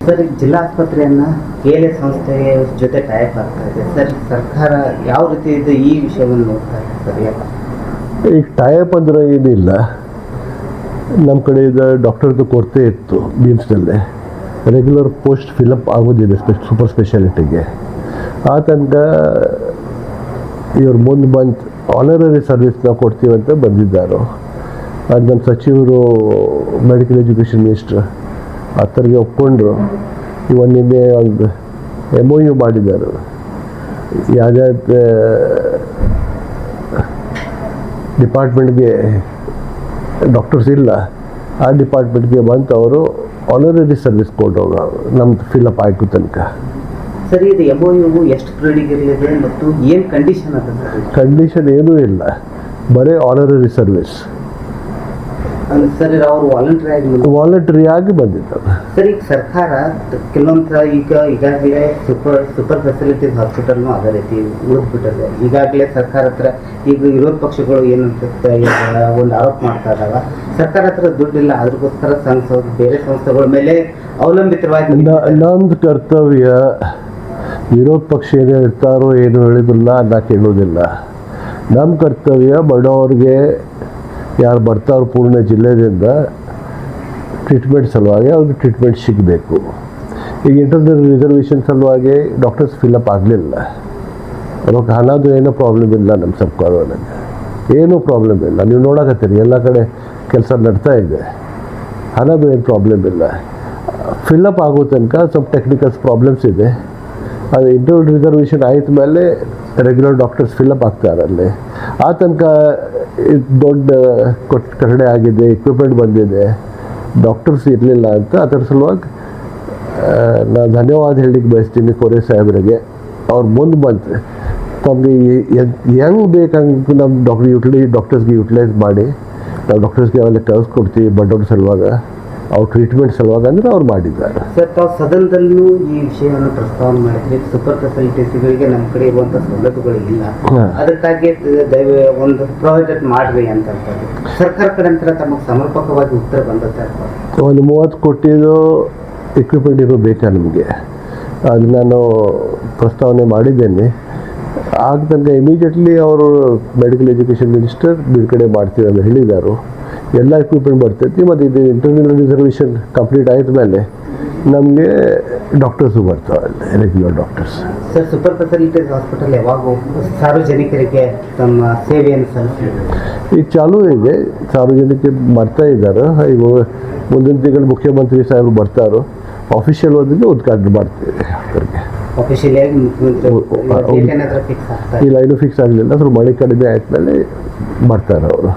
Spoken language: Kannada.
ಸರ್, ಜಿಲ್ಲಾ ಆಸ್ಪತ್ರೆಯನ್ನು KLS ಸಂಸ್ಥೆಯ ಜೊತೆ ಟೈಪ್ ಆಗ್ತಾ ಇದೆ ಸರ್. ಸರ್ಕಾರ ಯಾವ ರೀತಿ ಇದೆ ಈ ವಿಷಯವನ್ನು ನೋಡ್ತಾ ಇದೆ ಸರ್? ಈಗ ಟೈಪ್ ಅಂದ್ರೆ ಏನಿಲ್ಲ, ನಮ್ಮ ಕಡೆಯಿಂದ ಡಾಕ್ಟರ್ದು ಕೊರತೆ ಇತ್ತು ಬೀಮ್ಸ್ನಲ್ಲೇ. ರೆಗ್ಯುಲರ್ ಪೋಸ್ಟ್ ಫಿಲಪ್ ಆಗೋದಿದೆ ಸೂಪರ್ ಸ್ಪೆಷಾಲಿಟಿಗೆ. ಆ ತನಕ ಇವ್ರು ಮುಂದೆ ಬಂದು ಆನರರಿ ಸರ್ವಿಸ್ ನಾವು ಕೊಡ್ತೀವಂತ ಬಂದಿದ್ದಾರೆ. ಅದು ನಮ್ಮ ಸಚಿವರು ಮೆಡಿಕಲ್ ಎಜುಕೇಷನ್ ಮಿನಿಸ್ಟ್ರ್ ಹತ್ತರಿಗೆ ಒಪ್ಕೊಂಡ್ರು. ಇವನ್ ನಿನ್ನೆ ಒಂದು MOU ಮಾಡಿದ್ದಾರೆ. ಯಾವುದೇ ಡಿಪಾರ್ಟ್ಮೆಂಟ್ಗೆ ಡಾಕ್ಟರ್ಸ್ ಇಲ್ಲ, ಆ ಡಿಪಾರ್ಟ್ಮೆಂಟ್ಗೆ ಬಂತು ಅವರು ಆನರರಿ ಸರ್ವಿಸ್ ಕೊಡೋರು ನಮ್ದು ಫಿಲಪ್ ಆಯಿತು ತನಕ. ಸರಿ, ಇದು MOU ಎಷ್ಟು ಪೀರಿಯಡ್ಗಿರಲಿದೆ ಮತ್ತು ಏನು ಕಂಡೀಷನ್ ಅದ ಸರ್? ಕಂಡೀಷನ್ ಏನೂ ಇಲ್ಲ, ಬರೀ ಆನರರಿ ಸರ್ವಿಸ್. ಸರ್, ಅವರು ವಾಲಂಟ್ರಿ ಆಗಿ ಬಂದಿದ್ದಾರೆ. ಸರ್, ಈಗ ಸರ್ಕಾರ ಕೆಲವೊಂದು ಈಗಾಗಲೇ ಸೂಪರ್ ಫೆಸಿಲಿಟೀಸ್ ಹಾಸ್ಪಿಟಲ್ನು ಅದೇ ರೀತಿ ಉಳಿದ್ಬಿಟ್ಟಿದೆ. ಈಗಾಗಲೇ ಸರ್ಕಾರ ಹತ್ರ ಈಗ ವಿರೋಧ ಪಕ್ಷಗಳು ಏನಂತ ಒಂದು ಆರೋಪ ಮಾಡ್ತಾ ಇದ್ದಾವೆ, ಸರ್ಕಾರ ಹತ್ರ ದುಡ್ಡಿಲ್ಲ, ಅದಕ್ಕೋಸ್ಕರ ಬೇರೆ ಸಂಸ್ಥೆಗಳ ಮೇಲೆ ಅವಲಂಬಿತವಾಗಿ. ನಮ್ದು ಕರ್ತವ್ಯ ವಿರೋಧ ಪಕ್ಷ ಏನು ಹೇಳ್ತಾರೋ ಏನು ಹೇಳಿದಿಲ್ಲ ನಾ ಕೇಳೋದಿಲ್ಲ. ನಮ್ಮ ಕರ್ತವ್ಯ ಬಡವರಿಗೆ ಯಾರು ಬರ್ತಾರೋ ಪೂರ್ಣ ಜಿಲ್ಲೆಯಿಂದ ಟ್ರೀಟ್ಮೆಂಟ್ ಸಲುವಾಗಿ ಅವ್ರಿಗೆ ಟ್ರೀಟ್ಮೆಂಟ್ ಸಿಗಬೇಕು. ಈಗ ಇಂಟರ್ನಲ್ ರಿಸರ್ವೇಷನ್ ಸಲುವಾಗಿ ಡಾಕ್ಟರ್ಸ್ ಫಿಲಪ್ ಆಗಲಿಲ್ಲ. ಅದಕ್ಕೆ ಹಣದ್ದು ಏನೂ ಪ್ರಾಬ್ಲಮ್ ಇಲ್ಲ, ನಮ್ಮ ಸರ್ಕಾರದಲ್ಲಿ ಏನೂ ಪ್ರಾಬ್ಲಮ್ ಇಲ್ಲ. ನೀವು ನೋಡಕತ್ತೀರಿ ಎಲ್ಲ ಕಡೆ ಕೆಲಸ ನಡ್ತಾ ಇದೆ, ಹಣದ್ದು ಏನು ಪ್ರಾಬ್ಲಮ್ ಇಲ್ಲ. ಫಿಲಪ್ ಆಗೋ ತನಕ ಸ್ವಲ್ಪ ಟೆಕ್ನಿಕಲ್ಸ್ ಪ್ರಾಬ್ಲಮ್ಸ್ ಇದೆ. ಅದು ಇಂಟರ್ನಲ್ ರಿಸರ್ವೇಷನ್ ಆಯ್ತ ಮೇಲೆ ರೆಗ್ಯುಲರ್ ಡಾಕ್ಟರ್ಸ್ ಫಿಲಪ್ ಆಗ್ತಾರೆ ಅಲ್ಲಿ. ಆ ತನಕ ದೊಡ್ಡ ಕಟ್ಟಡ ಆಗಿದೆ, ಎಕ್ವಿಪ್ಮೆಂಟ್ ಬಂದಿದೆ, ಡಾಕ್ಟರ್ಸ್ ಇರಲಿಲ್ಲ ಅಂತ. ಅದರ ಸಲುವಾಗಿ ನಾನು ಧನ್ಯವಾದ ಹೇಳಲಿಕ್ಕೆ ಬಯಸ್ತೀನಿ ಕೋರೆ ಸಾಹೇಬರಿಗೆ. ಅವ್ರು ಮುಂದೆ ಬಂತು ತಮಗೆ ಹೆಂಗೆ ಬೇಕಂಗೆ ನಮ್ಮ ಡಾಕ್ಟರ್ಸ್ಗೆ ಯುಟಿಲೈಸ್ ಮಾಡಿ ನಾವು ಡಾಕ್ಟರ್ಸ್ಗೆ ಅವೆಲ್ಲ ಕಳಿಸ್ಕೊಡ್ತೀವಿ ಬಡವ್ರ ಸಲುವಾಗ, ಅವ್ರ ಟ್ರೀಟ್ಮೆಂಟ್ ಸಲುವಾಗಿ ಅಂದರೆ ಅವ್ರು ಮಾಡಿದ್ದಾರೆ. ಸರ್, ತಾವು ಸದನದಲ್ಲೂ ಈ ವಿಷಯವನ್ನು ಪ್ರಸ್ತಾವನೆ ಮಾಡಿದ್ರಿ. ಸೂಪರ್ ಫೆಸಿಲಿಟೀಸ್ಗಳಿಗೆ ನಮ್ಮ ಕಡೆ ಇರುವಂಥ ಸೌಲಭ್ಯಗಳಿಲ್ಲ, ಅದಕ್ಕಾಗಿ ಒಂದು ಪ್ರೊವೈಡೆಡ್ ಮಾಡಿರಿ ಅಂತ ಸರ್ಕಾರ ಕಡೆ ಅಂತ ತಮಗೆ ಸಮರ್ಪಕವಾಗಿ ಉತ್ತರ ಬಂದತ್ತೆ. ಒಂದು 30 ಕೋಟಿದು ಎಕ್ವಿಪ್ಮೆಂಟ್ ಬೇಕಾ ನಮಗೆ, ಅದು ನಾನು ಪ್ರಸ್ತಾವನೆ ಮಾಡಿದ್ದೇನೆ. ಆಗ್ತಂಗೆ ಇಮಿಡಿಯೇಟ್ಲಿ ಅವರು ಮೆಡಿಕಲ್ ಎಜುಕೇಷನ್ ಮಿನಿಸ್ಟರ್ ಬಿಡುಗಡೆ ಮಾಡ್ತೀವಿ ಅಂತ ಹೇಳಿದ್ದಾರೆ. ಎಲ್ಲ ಎಕ್ವಿಪ್ಮೆಂಟ್ ಬರ್ತೈತಿ. ಮತ್ತು ಇದು ಇಂಟರ್ನಲ್ ರಿಸರ್ವೇಷನ್ ಕಂಪ್ಲೀಟ್ ಆಯ್ತ ಮೇಲೆ ನಮಗೆ ಡಾಕ್ಟರ್ಸು ಬರ್ತಾರೆ, regular doctors. Sir, super facilities hospital ಯಾವಾಗ ಸಾರ್ವಜನಿಕರಿಗೆ ತಮ್ಮ ಸೇವೆಯನ್ನು ಸಲ್ಲಿಸ್ತಾರೆ? ಈಗ ಚಾಲೂ ಇದೆ, ಸಾರ್ವಜನಿಕರು ಮಾಡ್ತಾ ಇದ್ದಾರೆ. ಈಗ ಮುಂದಿನ ತಿಂಗಳು ಮುಖ್ಯಮಂತ್ರಿ ಸಾಹೇಬರು ಬರ್ತಾರೋ, ಆಫಿಷಿಯಲ್ ಓದಿಗೆ ಉದ್ಘಾಟನೆ ಮಾಡ್ತೀವಿ. ಆಫಿಷಿಯಲಿಯಾಗಿ ಇಲ್ಲ, ಇನ್ನೂ ಫಿಕ್ಸ್ ಆಗಲಿಲ್ಲ. ಸ್ವಲ್ಪ ಮಳೆ ಕಡಿಮೆ ಆದ್ಮೇಲೆ ಬರ್ತಾರೆ ಅವರು.